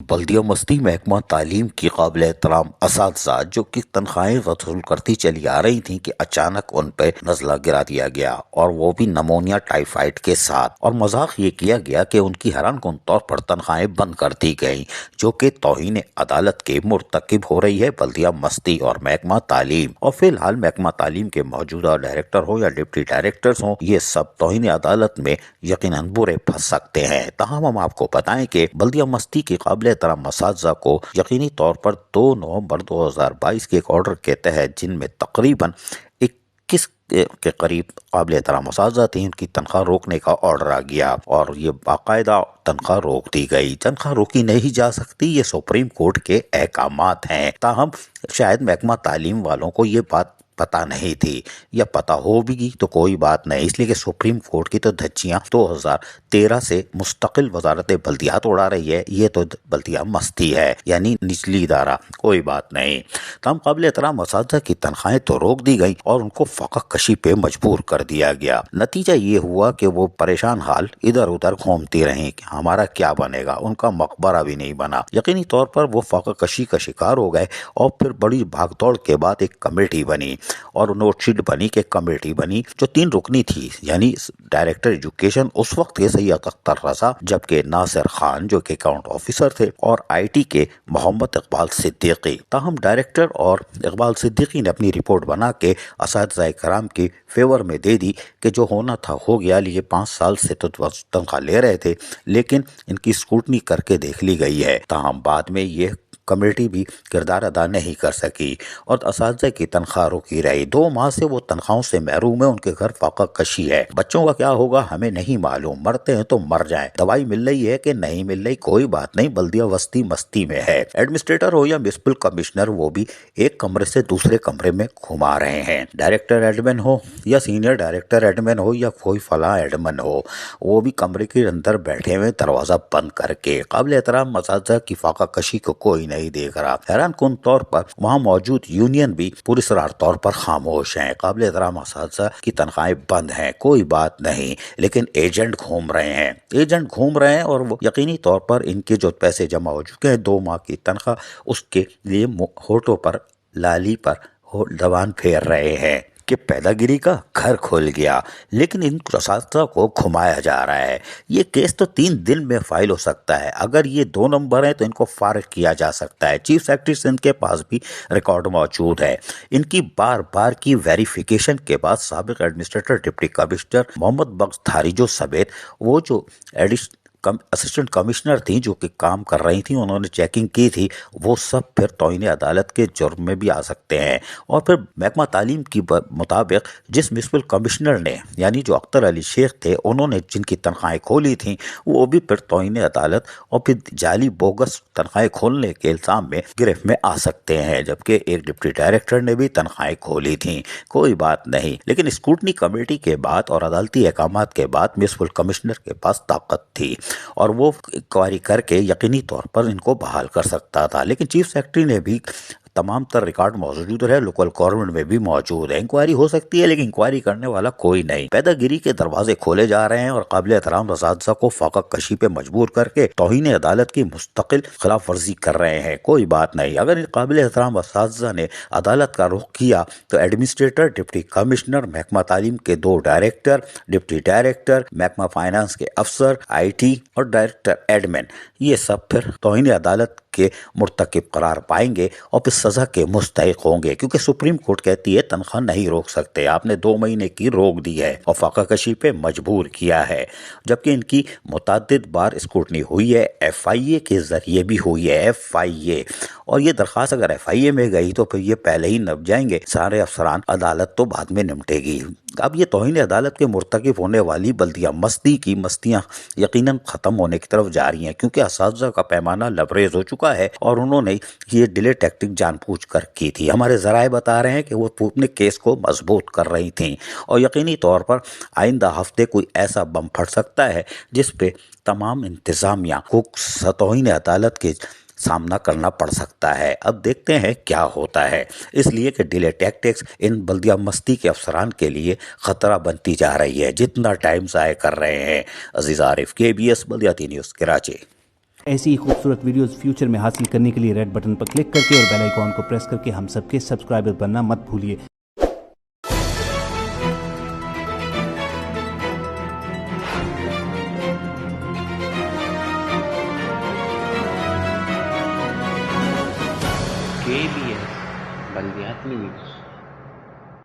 بلدیہ مستی محکمہ تعلیم کی قابل احترام اساتذہ جو کہ تنخواہیں وصول کرتی چلی آ رہی تھیں کہ اچانک ان پہ نزلہ گرا دیا گیا، اور وہ بھی نمونیا ٹائیفائڈ کے ساتھ، اور مذاق یہ کیا گیا کہ ان کی حیران کن طور پر تنخواہیں بند کر دی گئیں، جو کہ توہین عدالت کے مرتکب ہو رہی ہے بلدیہ مستی اور محکمہ تعلیم۔ اور فی الحال محکمہ تعلیم کے موجودہ ڈائریکٹر ہو یا ڈپٹی ڈائریکٹرز ہوں، یہ سب توہین عدالت میں یقیناً برے پھنس سکتے ہیں۔ تاہم ہم آپ کو بتائیں کہ بلدیہ مستی کے قابل احترام اساتذہ کو یقینی طور پر 2 نومبر 2022 کے ایک آرڈر کے تحت، جن میں تقریباً 21 کے قریب قابل احترام اساتذہ تھے، ان کی تنخواہ روکنے کا آرڈر آ گیا، اور یہ باقاعدہ تنخواہ روک دی گئی۔ تنخواہ روکی نہیں جا سکتی، یہ سپریم کورٹ کے احکامات ہیں۔ تاہم شاید محکمہ تعلیم والوں کو یہ بات پتہ نہیں تھی، یا پتہ ہو بھی تو کوئی بات نہیں، اس لیے کہ سپریم کورٹ کی تو دھجیاں 2013 سے مستقل وزارت بلدیات اڑا رہی ہے، یہ تو بلدیہ مستی ہے، یعنی نچلی ادارہ، کوئی بات نہیں۔ تاہم قابل احترام اساتذہ کی تنخواہیں تو روک دی گئیں اور ان کو فقہ کشی پہ مجبور کر دیا گیا۔ نتیجہ یہ ہوا کہ وہ پریشان حال ادھر ادھر گھومتی رہیں کہ ہمارا کیا بنے گا، ان کا مقبرہ بھی نہیں بنا۔ یقینی طور پر وہ فقہ کشی کا شکار ہو گئے، اور پھر بڑی بھاگ دوڑ کے بعد ایک کمیٹی بنی، اور نوٹ شیٹ بنی کہ کمیٹی بنی جو 3 رکنی تھی، یعنی ڈائریکٹر ایجوکیشن اس وقت کے سید اختر رضا، جبکہ ناصر خان جو کہ اکاؤنٹ آفیسر تھے، اور آئی ٹی کے محمد اقبال صدیقی۔ تاہم ڈائریکٹر اور اقبال صدیقی نے اپنی رپورٹ بنا کے اساتذہ کرام کی فیور میں دے دی کہ جو ہونا تھا ہو گیا، یہ 5 سال سے تو تنخواہ لے رہے تھے، لیکن ان کی اسکروٹنی کر کے دیکھ لی گئی ہے۔ تاہم بعد میں یہ کمیٹی بھی کردار ادا نہیں کر سکی، اور اساتذہ کی تنخواہ روکی رہی۔ 2 ماہ سے وہ تنخواہوں سے محروم ہے، ان کے گھر فاقہ کشی ہے۔ بچوں کا کیا ہوگا ہمیں نہیں معلوم، مرتے ہیں تو مر جائیں، دوائی مل رہی ہے کہ نہیں مل رہی کوئی بات نہیں، بلدیہ وسطی مستی میں ہے۔ ایڈمنسٹریٹر ہو یا میونسپل کمشنر، وہ بھی ایک کمرے سے دوسرے کمرے میں گھما رہے ہیں۔ ڈائریکٹر ایڈمن ہو یا سینئر ڈائریکٹر ایڈمن ہو یا کوئی فلاں ایڈمن ہو، وہ بھی کمرے کے اندر بیٹھے ہوئے دروازہ بند کر کے۔ قابل احترام اساتذہ کی فاقہ کشی کو کوئی نہیں دیکھ رہا۔ حیران کن طور پر وہاں موجود یونین بھی پراسرار طور پر خاموش ہیں۔ قابل احترام اساتذہ کی تنخواہیں بند ہیں، کوئی بات نہیں، لیکن ایجنٹ گھوم رہے ہیں، اور وہ یقینی طور پر ان کے جو پیسے جمع ہو چکے ہیں 2 ماہ کی تنخواہ، اس کے لیے ہونٹوں پر لالی پر زبان پھیر رہے ہیں کہ پیدا گیری کا گھر کھل گیا، لیکن ان اساتذہ کو گھمایا جا رہا ہے۔ یہ کیس تو 3 دن میں فائل ہو سکتا ہے، اگر یہ 2 نمبر ہیں تو ان کو فارغ کیا جا سکتا ہے۔ چیف سیکرٹری سندھ کے پاس بھی ریکارڈ موجود ہے۔ ان کی بار بار کی ویریفیکیشن کے بعد سابق administrator deputy commissioner Muhammad Bakhsh Dharejo سمیت وہ جو اسسٹنٹ کمشنر تھیں جو کہ کام کر رہی تھیں، انہوں نے چیکنگ کی تھی، وہ سب پھر توہین عدالت کے جرم میں بھی آ سکتے ہیں۔ اور پھر محکمہ تعلیم کی مطابق جس میونسپل کمشنر نے، یعنی جو اختر علی شیخ تھے، انہوں نے جن کی تنخواہیں کھولی تھیں، وہ بھی پھر توہین عدالت اور پھر جعلی بوگس تنخواہیں کھولنے کے الزام میں گرفت میں آ سکتے ہیں، جبکہ ایک ڈپٹی ڈائریکٹر نے بھی تنخواہیں کھولی تھیں۔ کوئی بات نہیں، لیکن اسکروٹنی کمیٹی کے بعد اور عدالتی احکامات کے بعد میونسپل کمشنر کے پاس طاقت تھی، اور وہ انکوائری کر کے یقینی طور پر ان کو بحال کر سکتا تھا۔ لیکن چیف سیکرٹری نے بھی تمام تر ریکارڈ موجود ہے، لوکل گورنمنٹ میں بھی موجود ہے، انکوائری ہو سکتی ہے، لیکن انکوائری کرنے والا کوئی نہیں۔ پیدا گیری کے دروازے کھولے جا رہے ہیں، اور قابل احترام اساتذہ کو فاقہ کشی پہ مجبور کر کے توہین عدالت کی مستقل خلاف ورزی کر رہے ہیں۔ کوئی بات نہیں، اگر قابل احترام اساتذہ نے عدالت کا رخ کیا تو ایڈمنسٹریٹر، ڈپٹی کمشنر، محکمہ تعلیم کے 2 ڈائریکٹر، ڈپٹی ڈائریکٹر، محکمہ فائنانس کے افسر، آئی ٹی اور ڈائریکٹر ایڈمن، یہ سب پھر توہین عدالت کے مرتکب قرار پائیں گے اور پھر سزا کے مستحق ہوں گے، کیونکہ سپریم کورٹ کہتی ہے تنخواہ نہیں روک سکتے، آپ نے 2 مہینے کی روک دی ہے اور فاقہ کشی پہ مجبور کیا ہے، جبکہ ان کی متعدد بار اسکروٹنی ہوئی ہے، ایف آئی اے کے ذریعے بھی ہوئی ہے، ایف آئی اے، اور یہ درخواست اگر ایف آئی اے میں گئی تو پھر یہ پہلے ہی نپ جائیں گے سارے افسران، عدالت تو بعد میں نمٹے گی۔ اب یہ توہین عدالت کے مرتکب ہونے والی بلدیہ مستی کی مستیاں یقیناً ختم ہونے کی طرف جا رہی ہیں، کیونکہ اساتذہ کا پیمانہ لبریز ہو چکا ہے، اور انہوں نے یہ ڈیلے ٹیکٹک جان بوجھ کر کی تھی۔ ہمارے ذرائع بتا رہے ہیں کہ وہ اپنے کیس کو مضبوط کر رہی تھیں، اور یقینی طور پر آئندہ ہفتے کوئی ایسا بم پھٹ سکتا ہے جس پہ تمام انتظامیہ کو توہین عدالت کے سامنا کرنا پڑ سکتا ہے۔ اب دیکھتے ہیں کیا ہوتا ہے، اس لیے کہ ڈیلے ٹیکٹکس ان بلدیہ مستی کے افسران کے لیے خطرہ بنتی جا رہی ہے، جتنا ٹائم ضائع کر رہے ہیں۔ عزیز عارف، KBS بلدیاتی نیوز، کراچی۔ ایسی ہی خوبصورت ویڈیوز فیوچر میں حاصل کرنے کے لیے ریڈ بٹن پر کلک کر کے اور بیل آئیکن کو پریس کر کے ہم سب کے سبسکرائبر بننا مت بھولیے۔ KBS بلدیاتی نیوز۔